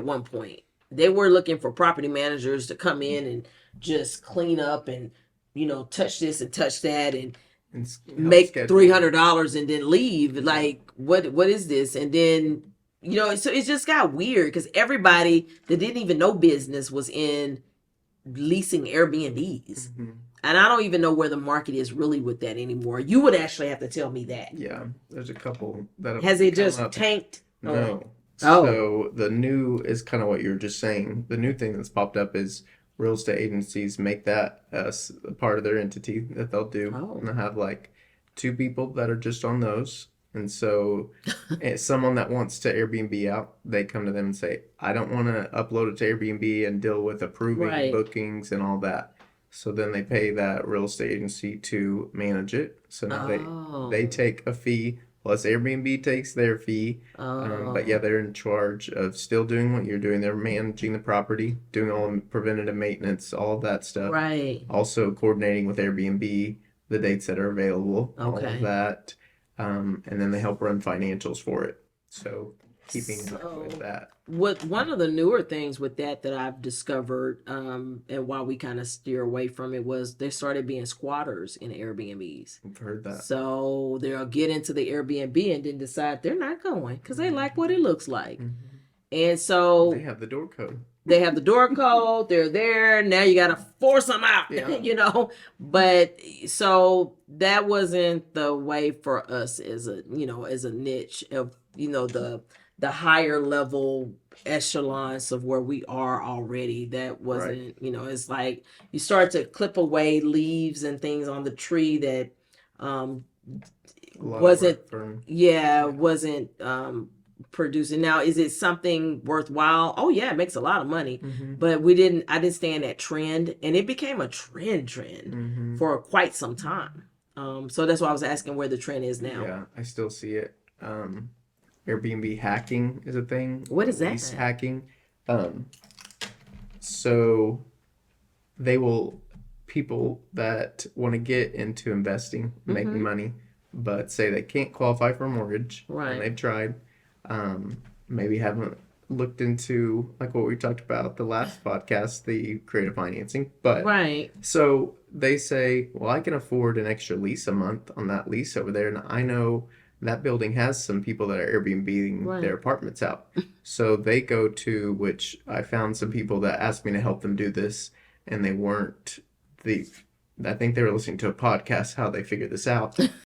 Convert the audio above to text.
at one point. They were looking for property managers to come in and just clean up and, touch this and touch that and make $300 and then leave. Like, what is this? And then, so it just got weird because everybody that didn't even know business was in leasing Airbnbs. Mm-hmm. And I don't even know where the market is really with that anymore. You would actually have to tell me that. Yeah, there's a couple that have Has it just tanked? No. So the new is kind of what you were just saying. The new thing that's popped up is real estate agencies make that a part of their entity that they'll do. Oh. And they'll have like 2 people that are just on those. And so someone that wants to Airbnb out, they come to them and say, I don't want to upload it to Airbnb and deal with approving bookings and all that. So then they pay that real estate agency to manage it. So now they take a fee, plus Airbnb takes their fee. But yeah, they're in charge of still doing what you're doing. They're managing the property, doing all the preventative maintenance, all of that stuff. Right. Also coordinating with Airbnb, the dates that are available, all of that. And then they help run financials for it. So keeping up with that. One of the newer things with that I've discovered, and why we kind of steer away from it, was they started being squatters in Airbnbs. I've heard that. So they'll get into the Airbnb and then decide they're not going because they like what it looks like. Mm-hmm. And so they have the door code. They have the door code. They're there. Now you got to force them out, But so that wasn't the way for us as a niche of, the higher level echelons of where we are already. That wasn't, it's like you start to clip away leaves and things on the tree that wasn't producing. Now, is it something worthwhile? Oh yeah, it makes a lot of money. Mm-hmm. But I didn't stay in that trend, and it became a trend mm-hmm. for quite some time. So that's why I was asking where the trend is now. Yeah, I still see it. Airbnb hacking is a thing. What is that? Lease hacking. So people that want to get into investing, making mm-hmm. money, but say they can't qualify for a mortgage, right? And they've tried. Maybe haven't looked into like what we talked about the last podcast, the creative financing, but right. So they say, well, I can afford an extra lease a month on that lease over there, and I know that building has some people that are Airbnb-ing their apartments out. So they go to, which I found some people that asked me to help them do this, and they weren't I think they were listening to a podcast how they figured this out.